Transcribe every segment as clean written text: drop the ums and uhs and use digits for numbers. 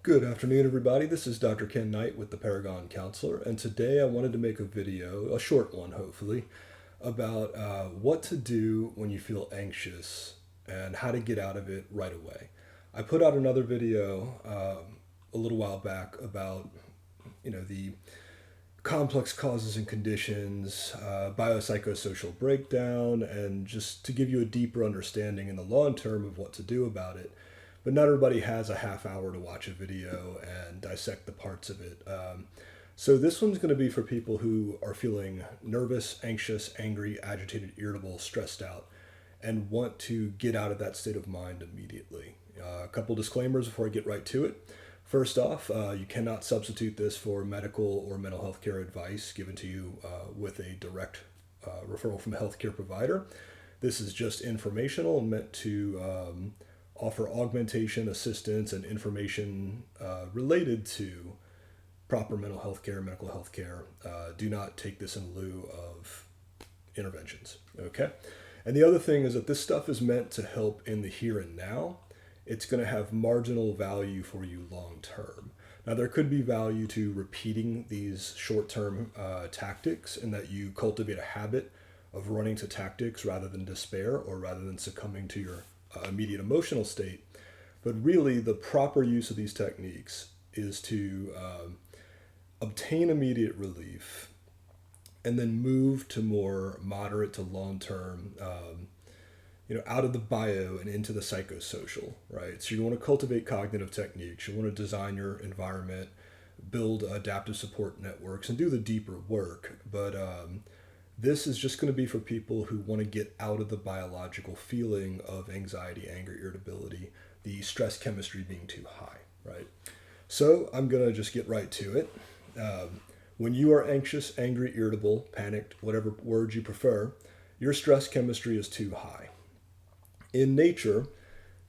Good afternoon, everybody. This is Dr. Ken Knight with the Paragon Counselor, and today I wanted to make a video, a short one hopefully, about what to do when you feel anxious and how to get out of it right away. I put out another video a little while back about, the complex causes and conditions, biopsychosocial breakdown, and just to give you a deeper understanding in the long term of what to do about it. But not everybody has a half hour to watch a video and dissect the parts of it. So this one's going to be for people who are feeling nervous, anxious, angry, agitated, irritable, stressed out, and want to get out of that state of mind immediately. A couple disclaimers before I get right to it. First off, you cannot substitute this for medical or mental health care advice given to you with a direct referral from a healthcare provider. This is just informational and meant to offer augmentation, assistance, and information related to proper mental health care, medical health care. Do not take this in lieu of interventions, okay? And the other thing is that this stuff is meant to help in the here and now. It's going to have marginal value for you long term. Now, there could be value to repeating these short term tactics in that you cultivate a habit of running to tactics rather than despair or rather than succumbing to your immediate emotional state. But really, the proper use of these techniques is to obtain immediate relief and then move to more moderate to long term, out of the bio and into the psychosocial, right? So you want to cultivate cognitive techniques, you want to design your environment, build adaptive support networks, and do the deeper work. But this is just going to be for people who want to get out of the biological feeling of anxiety, anger, irritability, the stress chemistry being too high, right? So I'm going to just get right to it. When you are anxious, angry, irritable, panicked, whatever words you prefer, your stress chemistry is too high. In nature,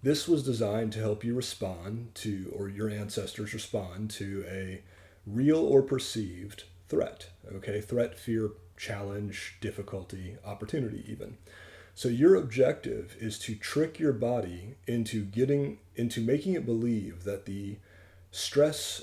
this was designed to help you respond to, or your ancestors respond to, a real or perceived threat. Okay, threat, fear, challenge, difficulty, opportunity, even. So your objective is to trick your body into making it believe that the stress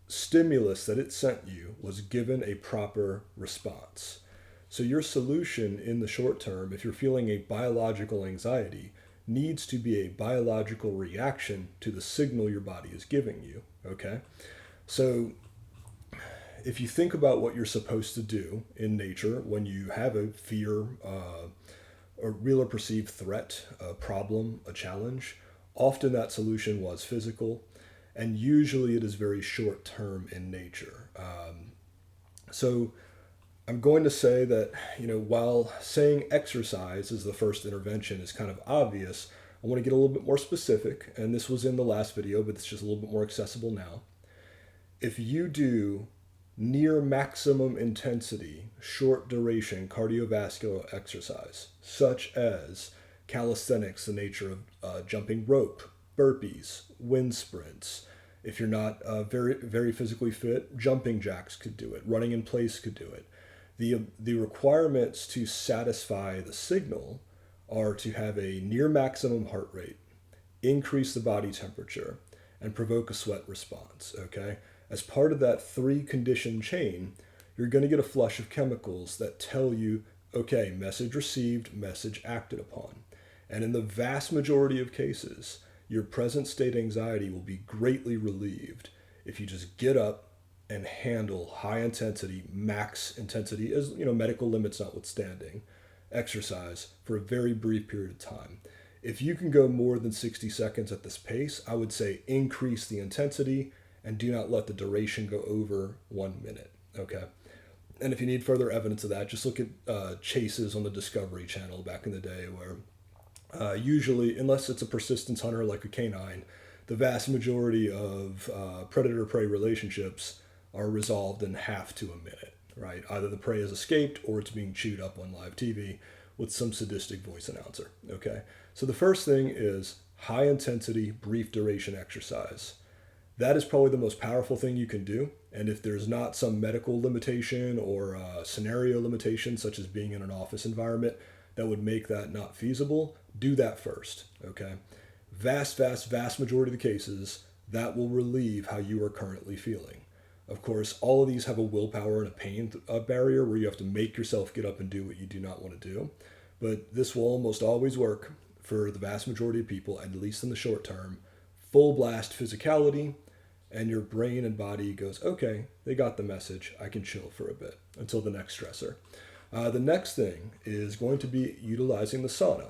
stimulus that it sent you was given a proper response. So your solution in the short term, if you're feeling a biological anxiety, needs to be a biological reaction to the signal your body is giving you, okay? So if you think about what you're supposed to do in nature when you have a fear, a real or perceived threat, a problem, a challenge, often that solution was physical, and usually it is very short term in nature. So I'm going to say that, while saying exercise is the first intervention is kind of obvious, I want to get a little bit more specific, and this was in the last video, but it's just a little bit more accessible now. If you do near maximum intensity, short duration cardiovascular exercise, such as calisthenics, the nature of jumping rope, burpees, wind sprints. If you're not very, very physically fit, jumping jacks could do it. Running in place could do it. The requirements to satisfy the signal are to have a near maximum heart rate, increase the body temperature, and provoke a sweat response, okay? As part of that three condition chain, you're going to get a flush of chemicals that tell you, okay, message received, message acted upon. And in the vast majority of cases, your present state anxiety will be greatly relieved if you just get up and handle high intensity, max intensity, as medical limits notwithstanding, exercise for a very brief period of time. If you can go more than 60 seconds at this pace, I would say increase the intensity and do not let the duration go over 1 minute, okay? And if you need further evidence of that, just look at chases on the Discovery Channel back in the day where usually, unless it's a persistence hunter like a canine, the vast majority of predator-prey relationships are resolved in half to a minute, right? Either the prey has escaped or it's being chewed up on live TV with some sadistic voice announcer, okay? So the first thing is high intensity, brief duration exercise. That is probably the most powerful thing you can do. And if there's not some medical limitation or scenario limitation, such as being in an office environment, that would make that not feasible, do that first, okay? Vast majority of the cases, that will relieve how you are currently feeling. Of course, all of these have a willpower and a pain barrier where you have to make yourself get up and do what you do not want to do. But this will almost always work for the vast majority of people, at least in the short term. Full blast physicality, and your brain and body goes, okay, they got the message. I can chill for a bit until the next stressor. The next thing is going to be utilizing the sauna.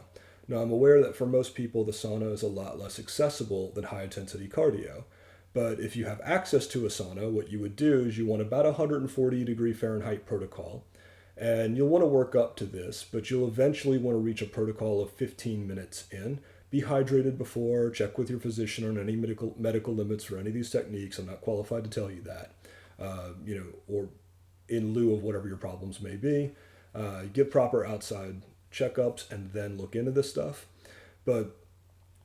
Now, I'm aware that for most people, the sauna is a lot less accessible than high intensity cardio. But if you have access to a sauna, what you would do is you want about 140 degree Fahrenheit protocol. And you'll want to work up to this, but you'll eventually want to reach a protocol of 15 minutes in. Be hydrated before, check with your physician on any medical limits for any of these techniques. I'm not qualified to tell you that, or in lieu of whatever your problems may be. Get proper outside checkups and then look into this stuff. But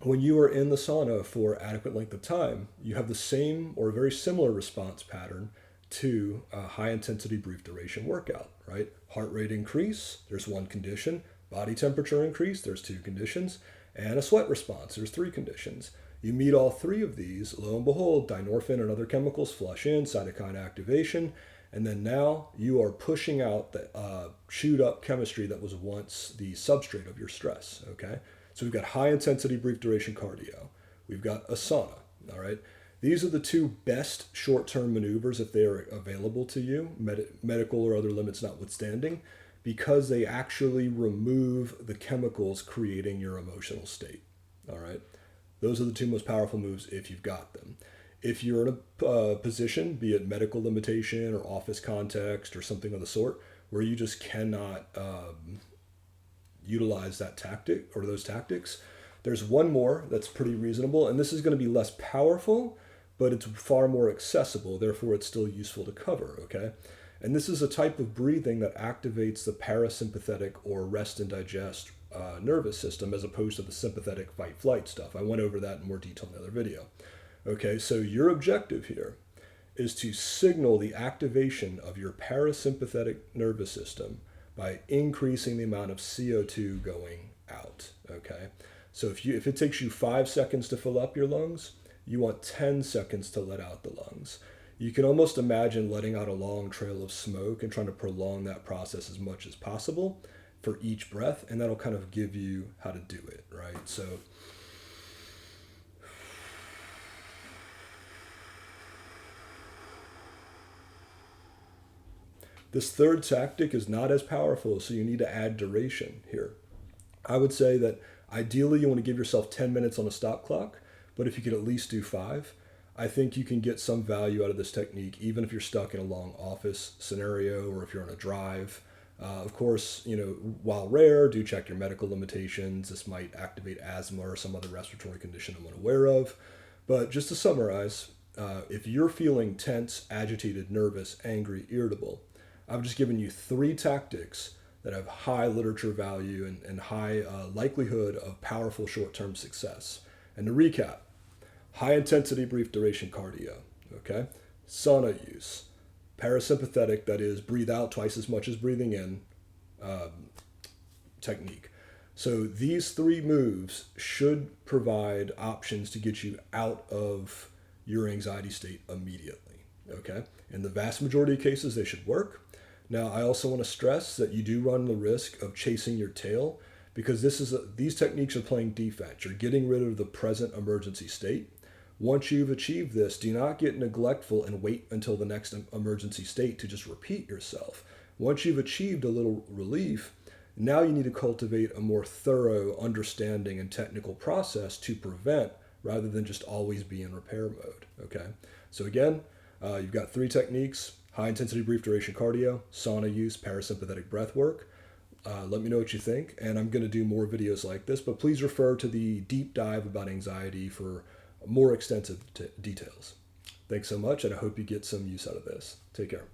when you are in the sauna for adequate length of time, you have the same or a very similar response pattern to a high intensity brief duration workout, right? Heart rate increase, there's one condition. Body temperature increase, there's two conditions. And a sweat response, there's three conditions. You meet all three of these, lo and behold, dynorphin and other chemicals flush in, cytokine activation, and then now you are pushing out the chewed up chemistry that was once the substrate of your stress, okay? So we've got high intensity brief duration cardio. We've got a sauna, all right? These are the two best short-term maneuvers if they are available to you, medical or other limits notwithstanding, because they actually remove the chemicals creating your emotional state, all right? Those are the two most powerful moves if you've got them. If you're in a position, be it medical limitation or office context or something of the sort, where you just cannot utilize that tactic or those tactics, there's one more that's pretty reasonable, and this is going to be less powerful, but it's far more accessible, therefore it's still useful to cover, okay? And this is a type of breathing that activates the parasympathetic or rest and digest nervous system as opposed to the sympathetic fight-flight stuff. I went over that in more detail in the other video. Okay, so your objective here is to signal the activation of your parasympathetic nervous system by increasing the amount of CO2 going out, okay? So if it takes you 5 seconds to fill up your lungs, you want 10 seconds to let out the lungs. You can almost imagine letting out a long trail of smoke and trying to prolong that process as much as possible for each breath, and that'll kind of give you how to do it, right? So this third tactic is not as powerful, so you need to add duration here. I would say that ideally you want to give yourself 10 minutes on a stop clock, but if you could at least do 5, I think you can get some value out of this technique, even if you're stuck in a long office scenario or if you're on a drive. Of course, while rare, do check your medical limitations. This might activate asthma or some other respiratory condition I'm unaware of. But just to summarize, if you're feeling tense, agitated, nervous, angry, irritable, I've just given you 3 tactics that have high literature value and high likelihood of powerful short-term success. And to recap, high intensity brief duration cardio, okay? Sauna use, parasympathetic, that is breathe out twice as much as breathing in technique. So these 3 moves should provide options to get you out of your anxiety state immediately, okay? In the vast majority of cases, they should work. Now, I also want to stress that you do run the risk of chasing your tail because these techniques are playing defense. You're getting rid of the present emergency state. Once you've achieved this, do not get neglectful and wait until the next emergency state to just repeat yourself. Once you've achieved a little relief, now you need to cultivate a more thorough understanding and technical process to prevent rather than just always be in repair mode, okay? So again, you've got 3 techniques: high intensity brief duration cardio, sauna use, parasympathetic breath work. Let me know what you think, and I'm going to do more videos like this, but please refer to the deep dive about anxiety for more extensive details. Thanks so much, and I hope you get some use out of this. Take care.